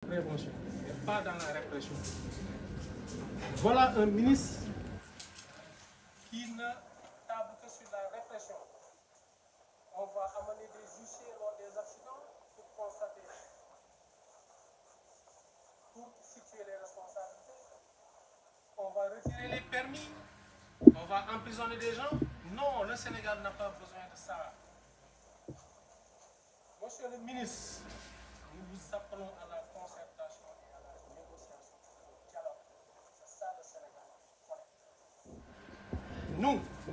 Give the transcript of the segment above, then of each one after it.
prévention et pas dans la répression. Voilà un ministre qui ne table que sur la répression. On va amener des huissiers lors des accidents pour constater, pour situer les responsabilités. On va retirer les permis, on va emprisonner des gens. Non, le Sénégal n'a pas besoin de ça. Monsieur le ministre, nous vous appelons à la concertation et à la négociation, au dialogue. C'est ça le Sénégal.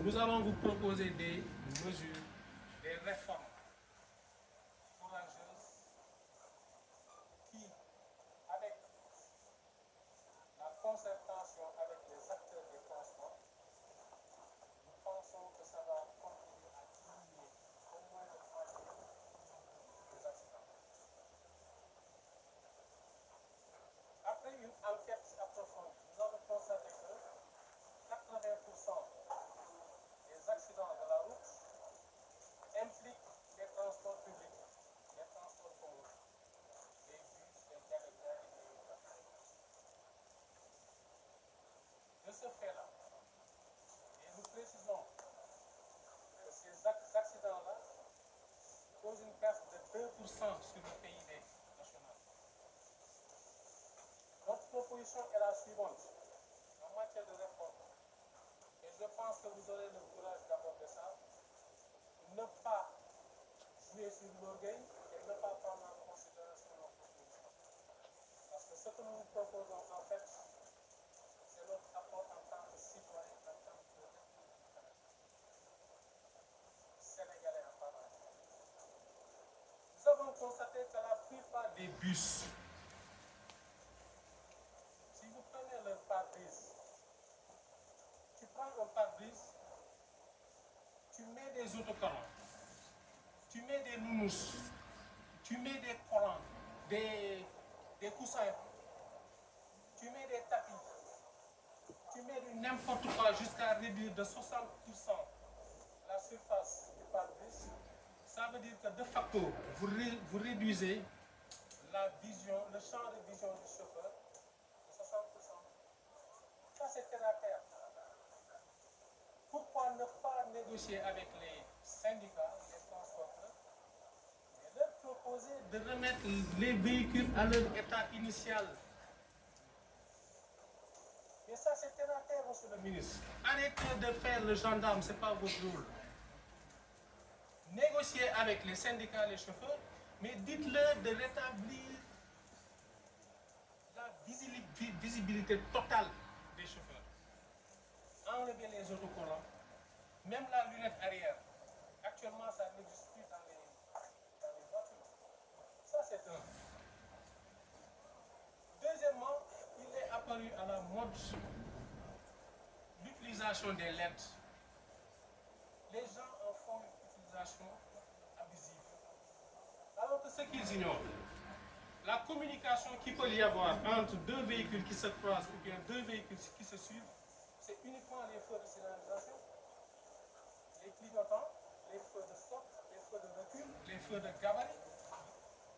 Nous allons vous proposer des mesures, des réformes courageuses qui, avec la concertation avec les acteurs des transports, nous pensons que ça va contribuer à diminuer au moins de moitié des accidents. Après une enquête approfondie, nous avons constaté que 80% des accidents de la route impliquent les transports publics, les transports communs, les bus, les diabétaires et les voitures. De ce fait-là, et nous précisons que ces accidents-là causent une perte de 2% sur le PIB national. Notre proposition est la suivante en matière de réforme. Et je pense que vous aurez le courage d'aborder ça. Ne pas jouer sur l'orgueil et ne pas prendre en considération nos propositions. Parce que ce que nous vous proposons en fait, c'est notre apport en tant que citoyen, en tant que Sénégalais en part entière. Nous avons constaté que la plupart des bus, si vous prenez leur pare-brise, tu prends un pare-brise, tu mets des autocollants, tu mets des nounous, tu mets des collants, des coussins, tu mets des tapis, tu mets du n'importe quoi jusqu'à réduire de 60% la surface du pare-brise. Ça veut dire que de facto, vous réduisez la vision, le champ de vision du chauffeur de 60%. Ça, c'est terre à terre. Pourquoi ne pas négocier avec les syndicats, les transporteurs, et leur proposer de remettre les véhicules à leur état initial? Mais ça, c'est terre à terre, monsieur le ministre. Arrêtez de faire le gendarme, ce n'est pas votre rôle. Négociez avec les syndicats, les chauffeurs, mais dites-leur de rétablir la visibilité totale des chauffeurs. Enlevez les autocollants, même la lunette arrière. Actuellement, ça n'existe plus dans les voitures. Ça, c'est un. Deuxièmement, il est apparu à la mode l'utilisation des LED. Les gens en font une utilisation abusive. Alors que ce qu'ils ignorent, la communication qu'il peut y avoir entre deux véhicules qui se croisent ou bien deux véhicules qui se suivent, c'est uniquement les feux de signalisation, les clignotants, les feux de stop, les feux de recul, les feux de gabarit,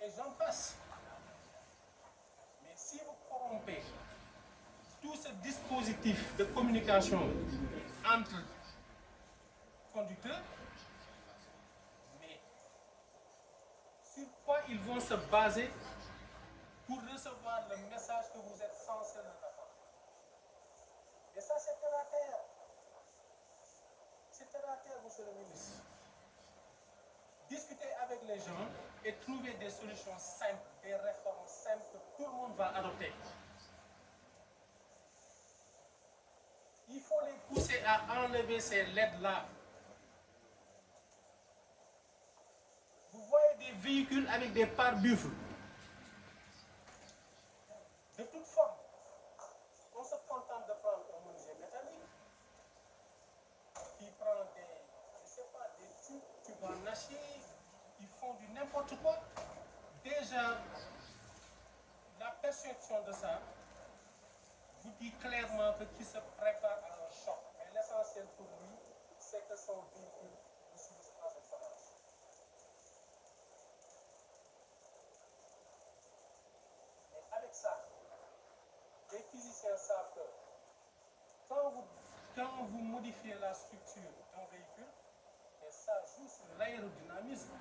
et j'en passe. Mais si vous corrompez tout ce dispositif de communication entre conducteurs, mais sur quoi ils vont se baser pour recevoir le message que vous êtes censé leur apporter? Et ça, c'est terre à terre. C'est terre à terre, monsieur le ministre. Discutez avec les gens et trouvez des solutions simples, des réformes simples que tout le monde va adopter. Il faut les pousser à enlever ces LED-là. Vous voyez des véhicules avec des pare-buffles. De toute forme, on se contente de prendre un menuisier métallique qui prend des, je sais pas, des tubes en acier, ils font du n'importe quoi. Déjà, la perception de ça vous dit clairement que qui se prépare à un choc. Mais l'essentiel pour lui, c'est que son véhicule ne subisse pas de dommages. Mais techniciens savent que quand vous modifiez la structure d'un véhicule, et ça joue sur l'aérodynamisme,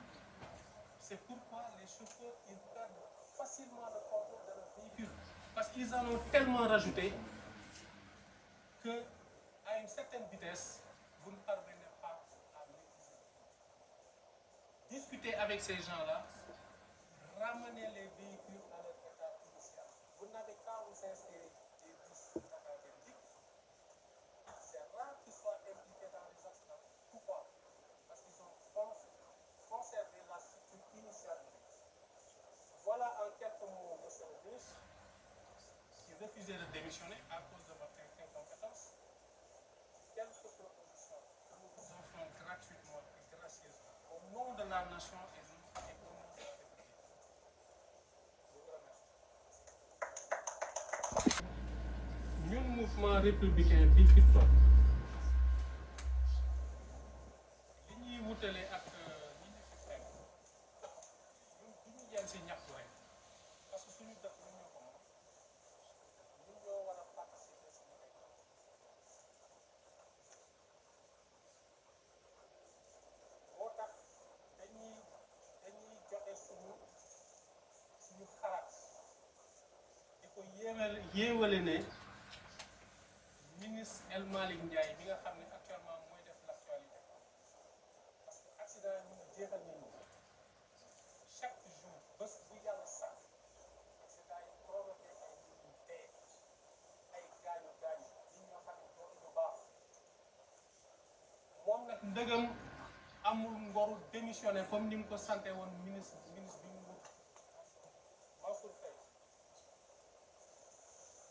c'est pourquoi les chauffeurs ils perdent facilement le contrôle de leur véhicule. Parce qu'ils en ont tellement rajouté que à une certaine vitesse, vous ne parvenez pas à maîtriser. Discutez avec ces gens-là, ramenez les véhicules à leur état initial. Vous n'avez qu'à vous insérer des bus automatique. C'est rare qu'ils soient impliqués dans les accidents. Pourquoi? Parce qu'ils ont conservé la structure initiale. Voilà en quelques mots, monsieur le ministre, qui refusait de démissionner à cause de votre incompétence. Quelques propositions que nous vous offrons gratuitement et gracieusement au nom de la nation et au nom de la République. Je vous remercie. Ñun mouvement républicain bi fi toog li ñuy wutale ak ñi ñu fi fekk ñun du ñu jël si ñaxtu rek parce que suñu dëkk ñun ñoo ko moom ñun ñoo war a participer si ay moo tax dañuy joxe suñu xalaat di ko yéewale ne ministre El Malick Ndiaye bi nga xam ne actuellement mooy def l'actualité parce que accident yi ñu jeexal nañu chaque jour bés bu yàlla sax accident yi provoqué ay nit ñu dee ay gaañu nit ñoo xam ne dootuñu baax moom nag ndëgam amul ngoru démissionné comme ni mu ko santé woon ministre bi mu wut Mansour Faye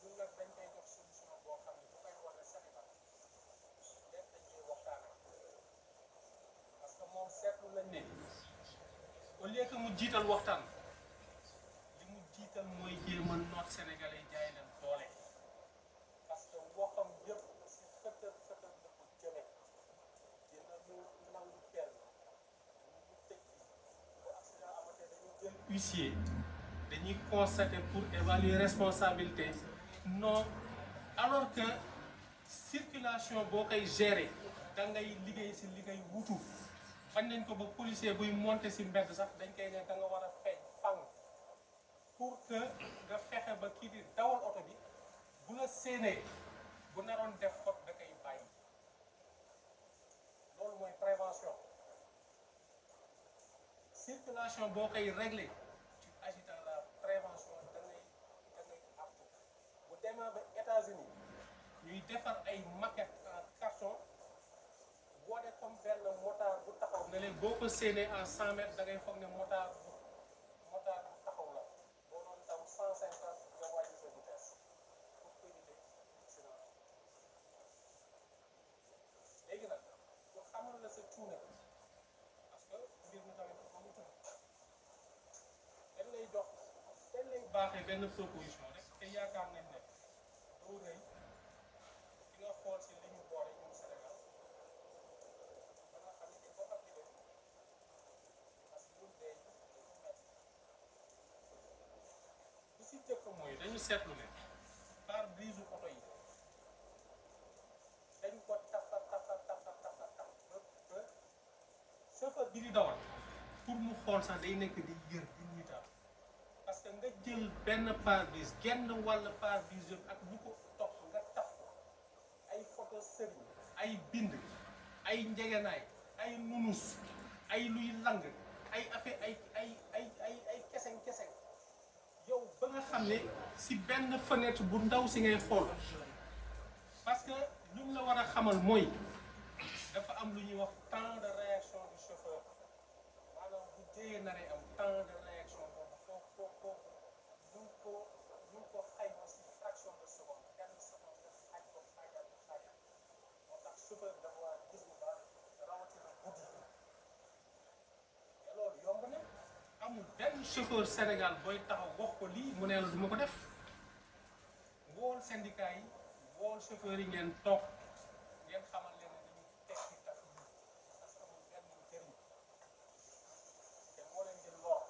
ñun nag dañ koy jox solution boo xam ne bu koy wane Sénégal lépp dañuy waxtaane parce que moom seetlu nañ ne au lieu que mu jiital waxtaan li mu jiital mooy jéem a noot Sénégalais jaay leen doole parce que waxam yëpp si fëtër la ko jëme dinañu nangu kenn ñu tëj bu accident amatee dañu jël huissier dañuy constater pour évaluer responsabilité non alors que circulation boo koy gérer da ngay liggéey si liggéey wutu bañ nañ ko ba policier buy monter si mbedd sax dañ koy ne da nga war a feeñ fang pour que nga fexe ba kii di dawal oto bi bu la séenee bu naroon def faute da koy bàyyi loolu mooy prévention circulation boo koy régler tu agis dans la prévention da ngay àpp bu demee ba États-Unis ñuy defar ay maquette en carton boole comme benn motard bu taxaw ne leen boo ko séenee en 100 mètres da ngay foog ne motard bu taxaw la boo doon daw 150 nga wàññi sa vitesse pour éviter accident léegi nag pour xamal la sa cuune parce que mbir mi tamit dafa mu tudd dañ lay baaxee benn proposition rek te yaakaar nañ ne doo rëy di nga xool si li ñu boole ñun Sénégal ba nga xam ne di ko appliqué parce que ñun day dañu metti li si jëkk mooy dañu seetlu ne pare-brise oto yi dañ ko tafa ba chauffeur bi di dawal pour mu xool sax day nekk di yër di niitaal parce que nga jël benn pare-brise genn wàll pare-brise yëpp ak ñu ko topp nga taf ko ay photo sëriñ ay bind ay njegenaay ay nunus ay luy lang ay affaire ay keseng yow ba nga xam ne si benn fenêtre bu ndaw si ngay xool parce que lu ñu la war a xamal mooy dafa am lu ñuy wax temps de réaction du chauffeur maanaam bu jëyee naree am temps de réaction boobu ñu ko xayma si fraction de seconde benn seconde def xaaj ko xaajal moo tax chauffeur dafa war a gis bu baax rawatina guddi te loolu yomb na amul benn chauffeur Sénégal booy taxaw wax ko lii mu ne la du ma ko def wool syndicat yi wool chauffeur yi ngeen toog ngeen xamal leen ne dañuy tekki taf yi parce que amul benn njëriñ te moo leen di lor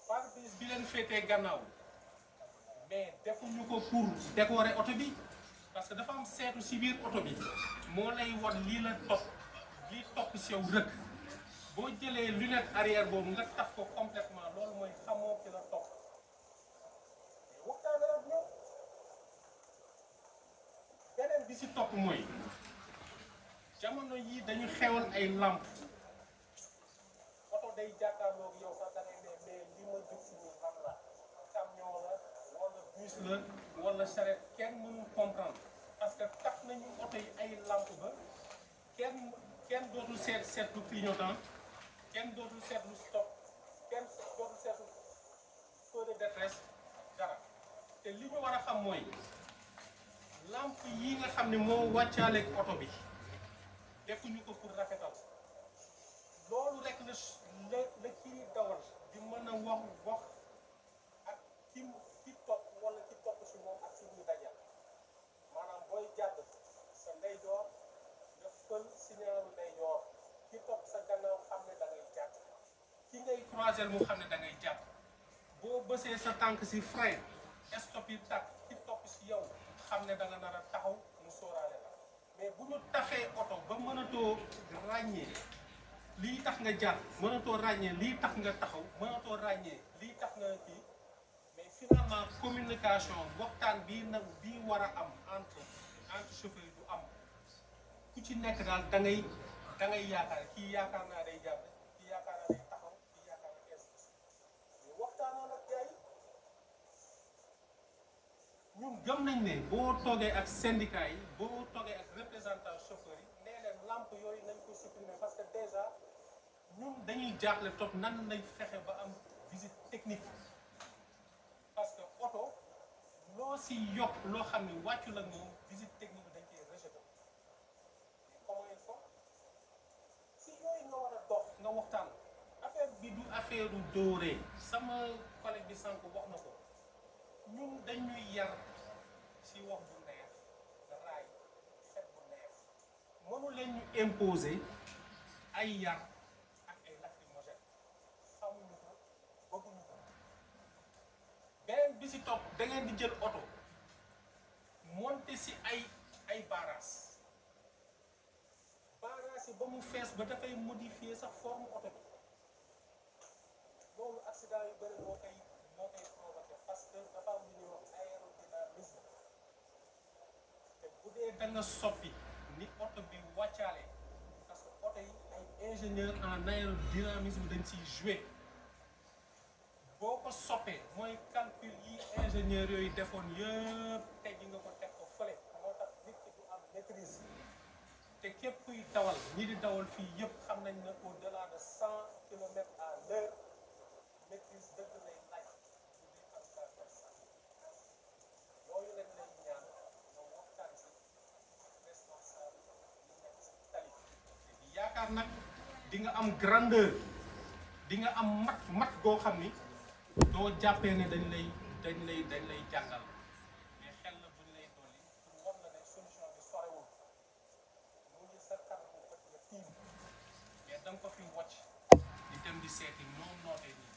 pare-brise bi leen féetee gannaaw mais defuñu ko pour décorer oto bi parce que dafa am seetu si biir oto bi moo lay wan lii la topp lii topp si yow rëkk boo jëlee lunette arrière boobu nga taf ko complètement loolu mooy xamoo ki la topp waxtaan ak ñoom beneen bi si topp mooy jamono yi dañu xewal ay lamp oto day jàkkaarloog yow sax da ngay ne mais li ma jóg si nii xam la camion la wala bus la wala charrette kenn mënul comprendre parce que taf nañu oto yi ay lamp ba kenn dootul seetlu clignotant kenn dootul seetlu stop kenn dootul seetlu feu de détresse dara te li ñu war a xam mooy lamp yi nga xam ne moo wàccaaleeg oto bi defuñu ko pour rafetal loolu rek la kii dawal di mën a wax ak ki topp wala ki topp si moom ak si ñu dajal maanaam booy jàdd sa ndeyjoor nga fël signalu ndeyjoor ki topp sa gannaaw xam ne da ngay jàdd ki ngay croiser mu xam ne da ngay jàdd boo bësee sa tànk si frein stop yi tàkk ki topp si yow xam ne da nga nar a taxaw mu sóoraale la mais bu ñu tafee oto ba mënatoo ràññee lii tax nga jàdd mënatoo ràññee lii tax nga taxaw mënatoo ràññee lii tax nga kii mais finalement communication waxtaan bii nag bii war a am entre chauffeur yi du am ku ci nekk daal da ngay yaakaar kii yaakaar naa day jàdd kii yaakaar naa day taxaw kii yaakaar naa day mais waxtaanoon ak gars yi ñun gëm nañ ne boo toogee ak syndicat yi boo toogee ak représentant chauffeur yi nee leen lampe yooyu nañ ko supprimer parce que déjà ñun dañuy jaaxle topp nan lay fexe ba am visite technique parce que oto loo si yokk loo xam ne wàccu la moom visite technique bi dañ koy rejeté mais comment il faut si yooyu nga war a dox nga waxtaan affaire bi du affaire u dóoree sama collègue bi sànq wax na ko ñun dañuy yar si wax bu neex raay xet bu neex mënu leen ñu imposer ay yar ak ay lacrymogène xamuñu ko bëgguñu ko beneen bi si topp da ngeen di jël oto monter si ay barrage yi ba mu fees ba dafay modifier sax forme oto bi loolu accident yu bëri moo koy provoqué parce que dafa am lu ñuy wax aérodynamisme te bu dee da nga soppi ni oto bi wàccaale parce que oto yi ay ingénieur en aérodynamisme dañ ciy joué boo ko soppee mooy calcul yi ingénieur yooyu defoon yëpp teggi nga ko teg ko fële moo tax nit ki du am maîtrise te képp kuy dawal ñi di dawal fii yëpp xam nañ ne au delà de 100 kilomètres à l'heure maîtrise dëgg lay laaj yooyu lañ lay ñaan nga waxtaan si responsable yi nekk si tali bi yaakaar nag di nga am grandeur di nga am mat goo xam ni doo jàppee ne dañ lay jàngal mais xel la buñ lay dolli pour war la ne solution bi sorewul mu ngi sa kanam bët nga tiim mais da nga ko fi wàcc di dem di seeti noonu nootee nii